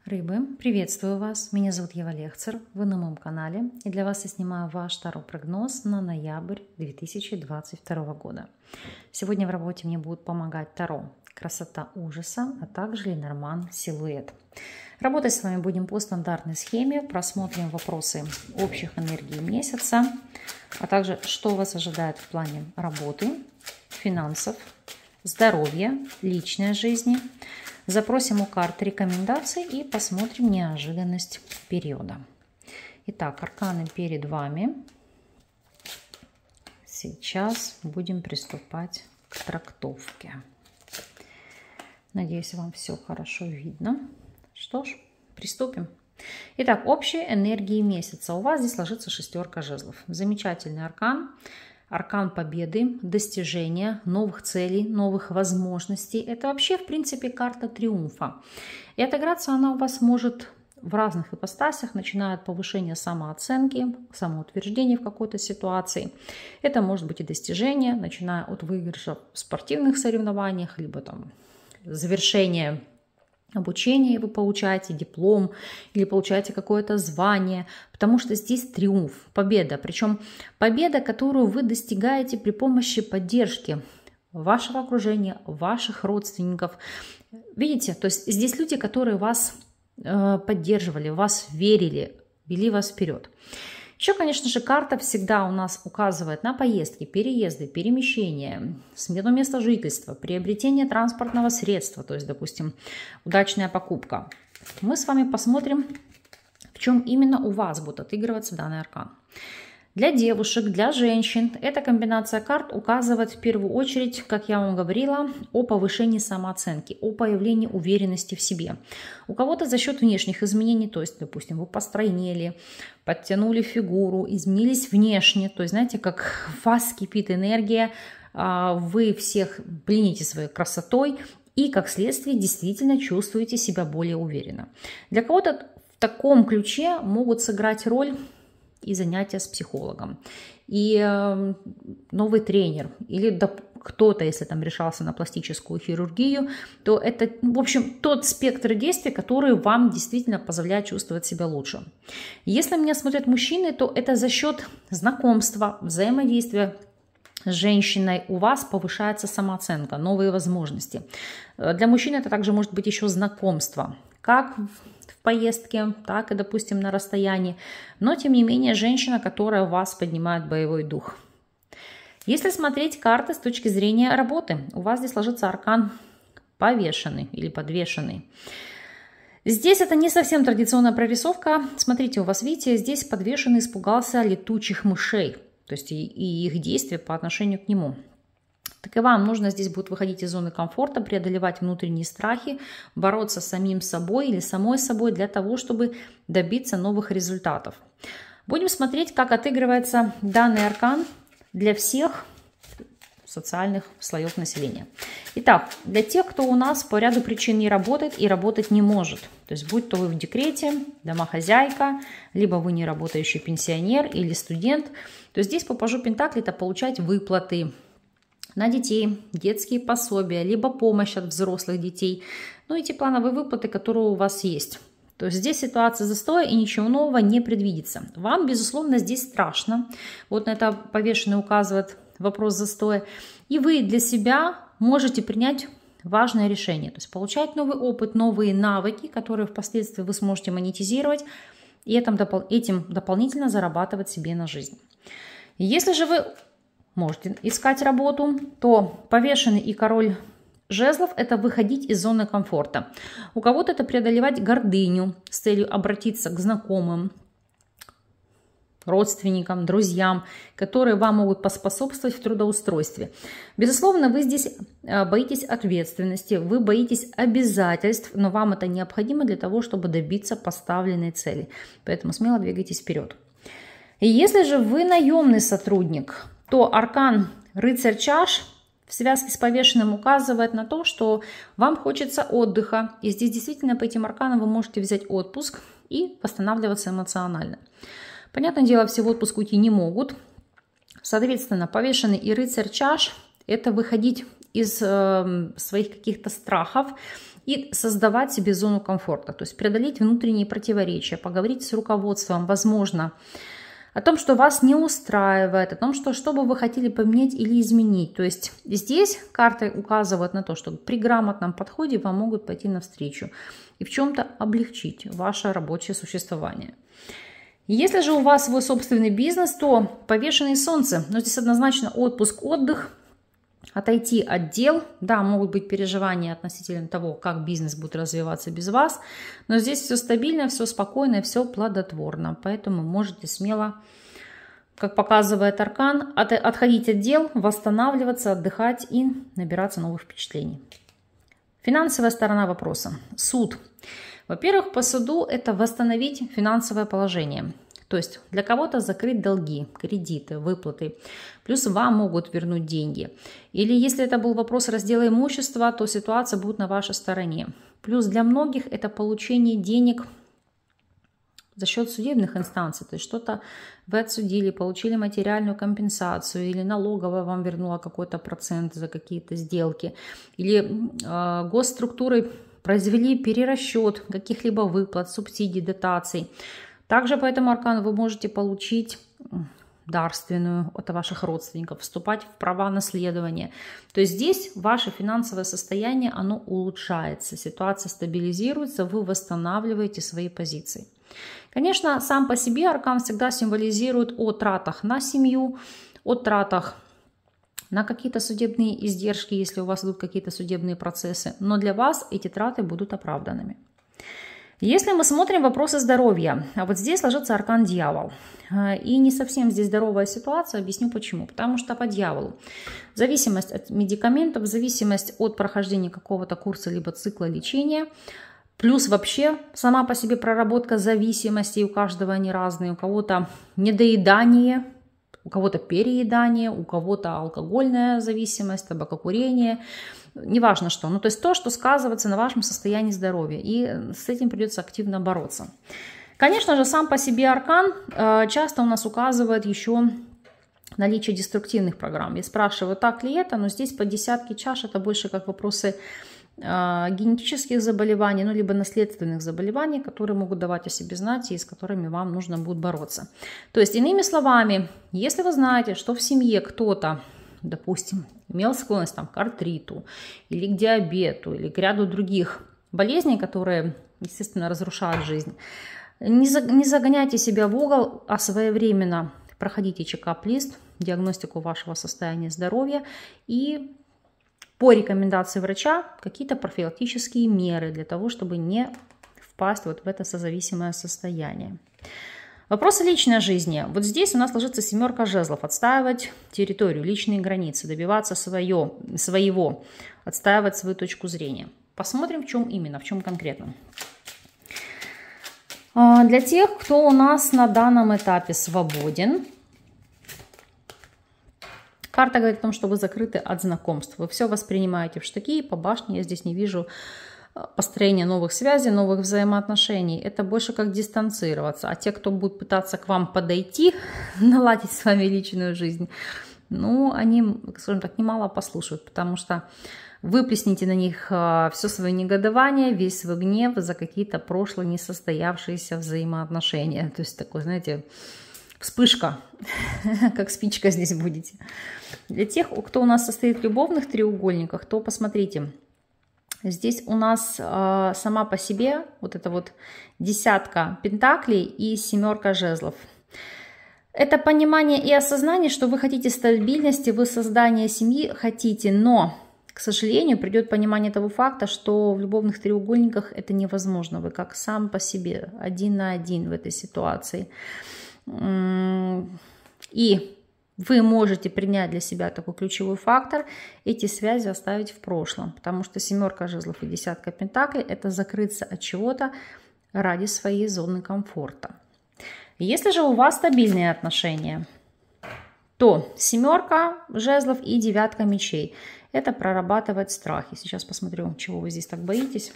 Рыбы, приветствую вас! Меня зовут Ева Лехцер, вы на моем канале, и для вас я снимаю ваш таро-прогноз на ноябрь 2022 года. Сегодня в работе мне будут помогать Таро «Красота ужаса», а также Ленорман «Силуэт». Работать с вами будем по стандартной схеме, просмотрим вопросы общих энергий месяца, а также что вас ожидает в плане работы, финансов, здоровья, личной жизни. Запросим у карт рекомендации и посмотрим неожиданность периода. Итак, арканы перед вами. Сейчас будем приступать к трактовке. Надеюсь, вам все хорошо видно. Что ж, приступим. Итак, общие энергии месяца. У вас здесь ложится шестерка жезлов. Замечательный аркан. Аркан победы, достижения, новых целей, новых возможностей. Это вообще, в принципе, карта триумфа. И отыграться она у вас может в разных ипостасях, начиная от повышения самооценки, самоутверждения в какой-то ситуации. Это может быть и достижение, начиная от выигрыша в спортивных соревнованиях, либо там завершение обучение, вы получаете диплом или получаете какое-то звание, потому что здесь триумф, победа. Причем победа, которую вы достигаете при помощи поддержки вашего окружения, ваших родственников. Видите, то есть здесь люди, которые вас поддерживали, вас верили, вели вас вперед. Еще, конечно же, карта всегда у нас указывает на поездки, переезды, перемещения, смену места жительства, приобретение транспортного средства, то есть, допустим, удачная покупка. Мы с вами посмотрим, в чем именно у вас будет отыгрываться данный аркан. Для девушек, для женщин эта комбинация карт указывает в первую очередь, как я вам говорила, о повышении самооценки, о появлении уверенности в себе. У кого-то за счет внешних изменений, то есть, допустим, вы постройнели, подтянули фигуру, изменились внешне, то есть, знаете, как в вас кипит энергия, вы всех плените своей красотой и, как следствие, действительно чувствуете себя более уверенно. Для кого-то в таком ключе могут сыграть роль и занятия с психологом, и новый тренер, или кто-то, если там решался на пластическую хирургию, то это, в общем, тот спектр действий, который вам действительно позволяет чувствовать себя лучше. Если меня смотрят мужчины, то это за счет знакомства, взаимодействия с женщиной у вас повышается самооценка, новые возможности. Для мужчин это также может быть еще знакомство, как в поездке, так и, допустим, на расстоянии. Но, тем не менее, женщина, которая у вас поднимает боевой дух. Если смотреть карты с точки зрения работы, у вас здесь ложится аркан повешенный или подвешенный. Здесь это не совсем традиционная прорисовка. Смотрите, у вас, видите, здесь подвешенный испугался летучих мышей, то есть и их действия по отношению к нему. Так и вам нужно здесь будет выходить из зоны комфорта, преодолевать внутренние страхи, бороться с самим собой или самой собой для того, чтобы добиться новых результатов. Будем смотреть, как отыгрывается данный аркан для всех социальных слоев населения. Итак, для тех, кто у нас по ряду причин не работает и работать не может, то есть будь то вы в декрете, домохозяйка, либо вы не работающий пенсионер или студент, то здесь по пажу Пентаклей это получать выплаты на детей, детские пособия, либо помощь от взрослых детей, ну и те плановые выплаты, которые у вас есть. То есть здесь ситуация застоя и ничего нового не предвидится. Вам, безусловно, здесь страшно. Вот на это повешенный указывает вопрос застоя. И вы для себя можете принять важное решение. То есть получать новый опыт, новые навыки, которые впоследствии вы сможете монетизировать и этим дополнительно зарабатывать себе на жизнь. Если же вы можете искать работу, то повешенный и король жезлов – это выходить из зоны комфорта. У кого-то это преодолевать гордыню с целью обратиться к знакомым, родственникам, друзьям, которые вам могут поспособствовать в трудоустройстве. Безусловно, вы здесь боитесь ответственности, вы боитесь обязательств, но вам это необходимо для того, чтобы добиться поставленной цели. Поэтому смело двигайтесь вперед. И если же вы наемный сотрудник, то аркан рыцарь чаш в связке с повешенным указывает на то, что вам хочется отдыха. И здесь действительно по этим арканам вы можете взять отпуск и восстанавливаться эмоционально. Понятное дело, все в отпуск уйти не могут. Соответственно, повешенный и рыцарь чаш – это выходить из своих каких-то страхов и создавать себе зону комфорта, то есть преодолеть внутренние противоречия, поговорить с руководством, возможно, о том, что вас не устраивает, о том, что бы вы хотели поменять или изменить. То есть здесь карты указывают на то, что при грамотном подходе вам могут пойти навстречу и в чем-то облегчить ваше рабочее существование. Если же у вас свой собственный бизнес, то повешенное солнце, но здесь однозначно отпуск, отдых, отойти от дел. Да, могут быть переживания относительно того, как бизнес будет развиваться без вас, но здесь все стабильно, все спокойно, все плодотворно, поэтому можете смело, как показывает аркан, отходить от дел, восстанавливаться, отдыхать и набираться новых впечатлений. Финансовая сторона вопроса. Суд. Во-первых, по суду это восстановить финансовое положение. То есть для кого-то закрыть долги, кредиты, выплаты. Плюс вам могут вернуть деньги. Или если это был вопрос раздела имущества, то ситуация будет на вашей стороне. Плюс для многих это получение денег за счет судебных инстанций. То есть что-то вы отсудили, получили материальную компенсацию, или налоговая вам вернула какой-то процент за какие-то сделки. Или госструктуры произвели перерасчет каких-либо выплат, субсидий, дотаций. Также по этому аркану вы можете получить дарственную от ваших родственников, вступать в права наследования. То есть здесь ваше финансовое состояние, оно улучшается, ситуация стабилизируется, вы восстанавливаете свои позиции. Конечно, сам по себе аркан всегда символизирует о тратах на семью, о тратах на какие-то судебные издержки, если у вас идут какие-то судебные процессы. Но для вас эти траты будут оправданными. Если мы смотрим вопросы здоровья, а вот здесь ложится аркан дьявол. И не совсем здесь здоровая ситуация, объясню почему. Потому что по дьяволу зависимость от медикаментов, зависимость от прохождения какого-то курса либо цикла лечения, плюс вообще сама по себе проработка зависимостей, у каждого они разные, у кого-то недоедание, у кого-то переедание, у кого-то алкогольная зависимость, табакокурение, неважно что. Ну, то есть то, что сказывается на вашем состоянии здоровья. И с этим придется активно бороться. Конечно же, сам по себе аркан часто у нас указывает еще наличие деструктивных программ. Я спрашиваю, так ли это, но здесь по десятке чаш это больше как вопросы генетических заболеваний, ну, либо наследственных заболеваний, которые могут давать о себе знать и с которыми вам нужно будет бороться. То есть, иными словами, если вы знаете, что в семье кто-то, допустим, имел склонность к артриту или к диабету или к ряду других болезней, которые, естественно, разрушают жизнь, не загоняйте себя в угол, а своевременно проходите чекап-лист, диагностику вашего состояния здоровья и по рекомендации врача какие-то профилактические меры для того, чтобы не впасть вот в это созависимое состояние. Вопросы личной жизни. Вот здесь у нас ложится семерка жезлов. Отстаивать территорию, личные границы, добиваться своего, отстаивать свою точку зрения. Посмотрим, в чем именно, в чем конкретно. Для тех, кто у нас на данном этапе свободен, карта говорит о том, что вы закрыты от знакомств. Вы все воспринимаете в штыки, по башне я здесь не вижу построения новых связей, новых взаимоотношений. Это больше как дистанцироваться. А те, кто будет пытаться к вам подойти, наладить с вами личную жизнь, ну, они, скажем так, немало послушают, потому что выплесните на них все свое негодование, весь свой гнев за какие-то прошлые несостоявшиеся взаимоотношения. То есть такой, знаете, вспышка, как спичка здесь будете. Для тех, кто у нас состоит в любовных треугольниках, то посмотрите, здесь у нас сама по себе вот эта вот десятка пентаклей и семерка жезлов. Это понимание и осознание, что вы хотите стабильности, вы создание семьи хотите, но, к сожалению, придет понимание того факта, что в любовных треугольниках это невозможно. Вы как сам по себе, один на один в этой ситуации. И вы можете принять для себя такой ключевой фактор, эти связи оставить в прошлом, потому что семерка жезлов и десятка пентаклей – это закрыться от чего-то ради своей зоны комфорта. Если же у вас стабильные отношения, то семерка жезлов и девятка мечей – это прорабатывать страхи. Сейчас посмотрю, чего вы здесь так боитесь.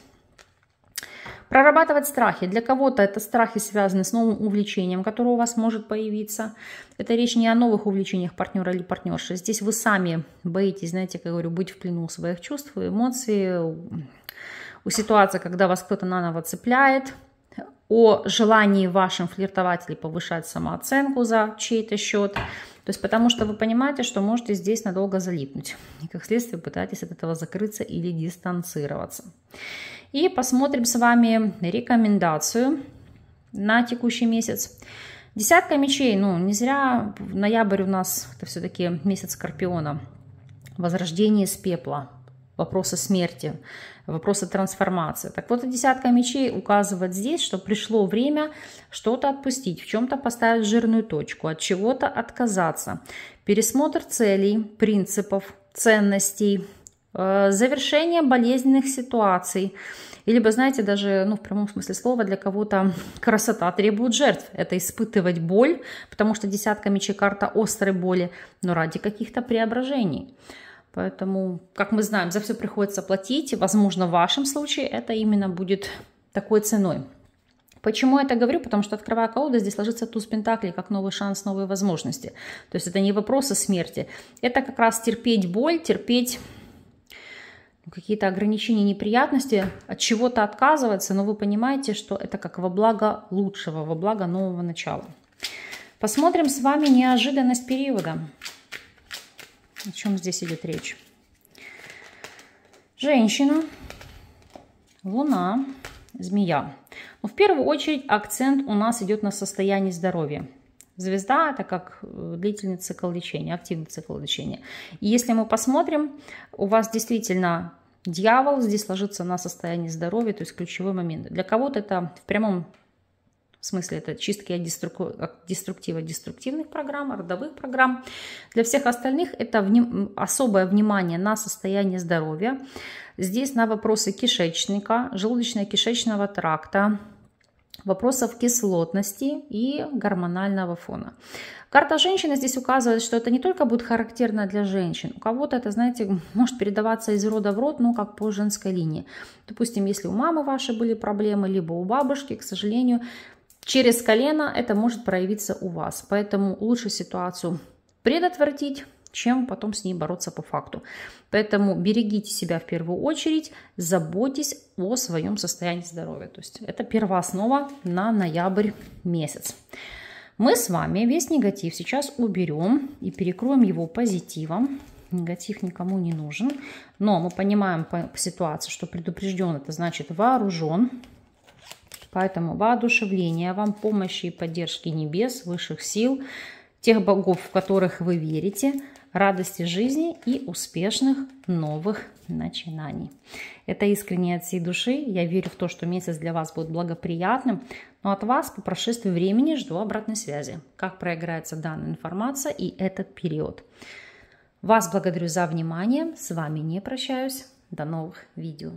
Прорабатывать страхи. Для кого-то это страхи связаны с новым увлечением, которое у вас может появиться. Это речь не о новых увлечениях партнера или партнерши. Здесь вы сами боитесь, знаете, как я говорю, быть в плену своих чувств, эмоций, о ситуации, когда вас кто-то наново цепляет, о желании вашим флиртовать или повышать самооценку за чей-то счет. То есть потому что вы понимаете, что можете здесь надолго залипнуть. И как следствие пытаетесь от этого закрыться или дистанцироваться. И посмотрим с вами рекомендацию на текущий месяц. Десятка мечей, ну не зря ноябрь у нас это все-таки месяц Скорпиона. Возрождение из пепла, вопросы смерти, вопросы трансформации. Так вот, десятка мечей указывает здесь, что пришло время что-то отпустить, в чем-то поставить жирную точку, от чего-то отказаться. Пересмотр целей, принципов, ценностей, завершение болезненных ситуаций. Либо, знаете, даже в прямом смысле слова для кого-то красота требует жертв. Это испытывать боль, потому что десятка мечей карта острой боли, но ради каких-то преображений. Поэтому, как мы знаем, за все приходится платить. Возможно, в вашем случае это именно будет такой ценой. Почему я это говорю? Потому что, открывая колоду, здесь ложится туз пентаклей, как новый шанс, новые возможности. То есть это не вопросы смерти. Это как раз терпеть боль, терпеть какие-то ограничения, неприятности, от чего-то отказываться, но вы понимаете, что это как во благо лучшего, во благо нового начала. Посмотрим с вами неожиданность периода. О чем здесь идет речь? Женщина, Луна, Змея. Но в первую очередь акцент у нас идет на состоянии здоровья. Звезда – это как длительный цикл лечения, активный цикл лечения. И если мы посмотрим, у вас действительно дьявол здесь ложится на состоянии здоровья, то есть ключевой момент. Для кого-то это в прямом смысле это чистки от деструктива деструктивных программ, родовых программ. Для всех остальных это особое внимание на состояние здоровья. Здесь на вопросы кишечника, желудочно-кишечного тракта, вопросов кислотности и гормонального фона. Карта женщины здесь указывает, что это не только будет характерно для женщин. У кого-то это, знаете, может передаваться из рода в род, но как по женской линии. Допустим, если у мамы вашей были проблемы, либо у бабушки, к сожалению, через колено это может проявиться у вас. Поэтому лучше ситуацию предотвратить, чем потом с ней бороться по факту. Поэтому берегите себя в первую очередь, заботьтесь о своем состоянии здоровья. То есть это первооснова на ноябрь месяц. Мы с вами весь негатив сейчас уберем и перекроем его позитивом. Негатив никому не нужен. Но мы понимаем по ситуации, что предупрежден, это значит вооружен. Поэтому воодушевление вам, помощи и поддержки небес, высших сил, тех богов, в которых вы верите, радости жизни и успешных новых начинаний. Это искренне от всей души. Я верю в то, что месяц для вас будет благоприятным. Но от вас по прошествии времени жду обратной связи. Как проиграется данная информация и этот период. Вас благодарю за внимание. С вами не прощаюсь. До новых видео.